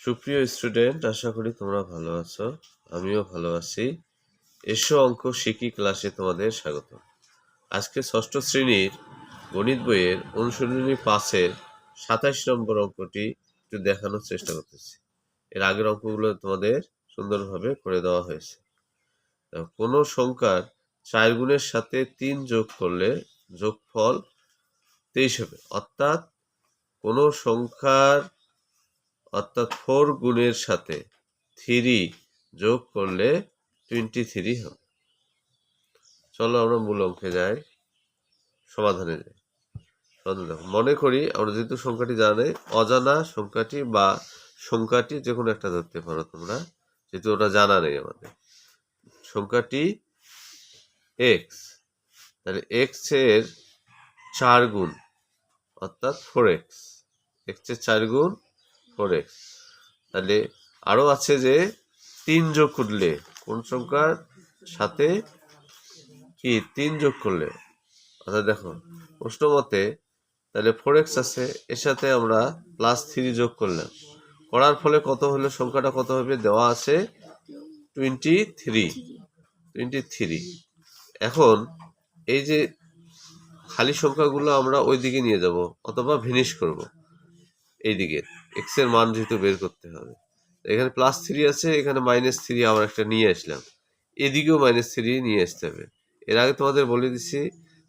সুপ্রিয় স্টুডেন্ট, আশা করি তোমরা ভালো আছো। আমিও ভালো আছি। এসো অঙ্ক শিখি ক্লাসে তোমাদের স্বাগত। আজকে ষষ্ঠ শ্রেণীর গণিত বইয়ের অনুশীলনী 5-এর 27 নম্বর অঙ্কটি একটু দেখানোর চেষ্টা করতেছি। এর আগের অঙ্কগুলো তোমাদের সুন্দরভাবে করে দেওয়া হয়েছে। কোনো সংখ্যার 4 গুণের সাথে 3 যোগ করলে যোগফল 23 হবে। অর্থাৎ কোনো সংখ্যার 4 গুণের সাথে 3 যোগ করলে 23 হবে। চলো আমরা মূল অঙ্কে যাই, সমাধানে যাই। দেখো, মনে করি আমরা যেহেতু সংখ্যাটি জানি, অজানা সংখ্যাটি বা সংখ্যাটি যে কোনো একটা ধরতে পারো তোমরা, যেহেতু ওটা জানা নেই আমাদের। সংখ্যাটি এক্স, তাহলে এক্স এর 4 গুণ অর্থাৎ 4x, এক্স এর 4 গুণ 4x। তাহলে আরো আছে যে 3 যোগ করলে, কোন সংখ্যার সাথে কি 3 যোগ করলে, অর্থাৎ দেখো প্রশ্ন মতে তাহলে 4x আছে, এর সাথে আমরা +3 যোগ করলাম, করার ফলে কত হলো, সংখ্যাটা কত হবে দেওয়া আছে 23। এখন এই যে খালি সংখ্যাগুলো আমরা ওই দিকে নিয়ে যাব অথবা ভিনিশ করব, এই দিকে এক্স এর মান যেহেতু বের করতে হবে। এখানে +3 আছে, এখানে -3 আবার একটা নিয়ে আসলাম, এদিকেও -3 নিয়ে আসতে হবে। এর আগে তোমাদের বলে দিচ্ছি,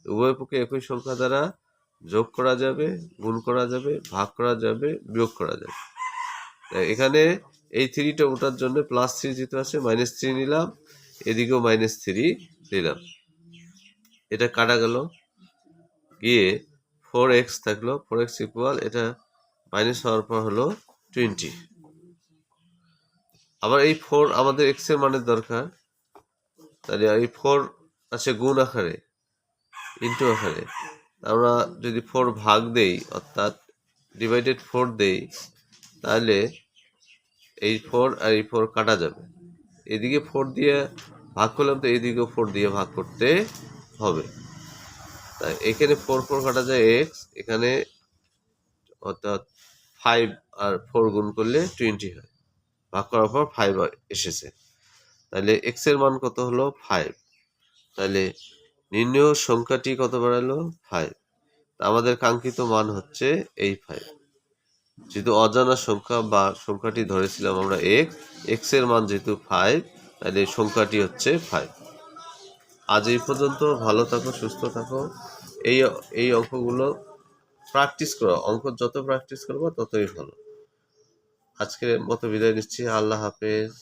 উভয় পক্ষে একই সংখ্যা দ্বারা যোগ করা যাবে, গুণ করা যাবে, ভাগ করা যাবে, বিয়োগ করা যাবে। এখানে এই 3টা ওঠার জন্য +3 যেহেতু আছে, -3 নিলাম, এদিকেও -3 নিলাম। এটা কাটা গেল, গিয়ে 4x থাকলো, 4x ইকুয়াল এটা মাইনাস হওয়ার পর হলো 20। আবার এই 4 আমাদের x এর মানের দরকার, তাহলে এই 4 আছে গুণ আকারে, ইন্টু আকারে। আমরা যদি 4 ভাগ দেই অর্থাৎ ডিভাইডেড 4 দেই, তাহলে এই 4 আর এই 4 কাটা যাবে। এদিকে 4 দিয়ে ভাগ করলাম, তো এদিকেও 4 দিয়ে ভাগ করতে হবে। তাই এখানে 4 কাটা যায় x, এখানে অর্থাৎ 5 আর 4 গুণ করলে 20 হয়, ভাগ করার পর 5 এসেছে। তাহলে x এর মান কত হলো 5। তাহলে নির্ণেয় সংখ্যাটি কত বাড়ালো 5। আমাদের কাঙ্ক্ষিত মান হচ্ছে এই 5। যেহেতু অজানা সংখ্যা বা সংখ্যাটি ধরেছিলাম আমরা x এর মান যেহেতু 5, তাহলে সংখ্যাটি হচ্ছে 5। আজ এই পর্যন্ত। ভালো থাকো, সুস্থ থাকো। এই অঙ্কগুলো প্র্যাকটিস করো, অঙ্ক যত প্র্যাকটিস করবো ততই ভালো। আজকের মতো বিদায় নিচ্ছি। আল্লাহ হাফেজ।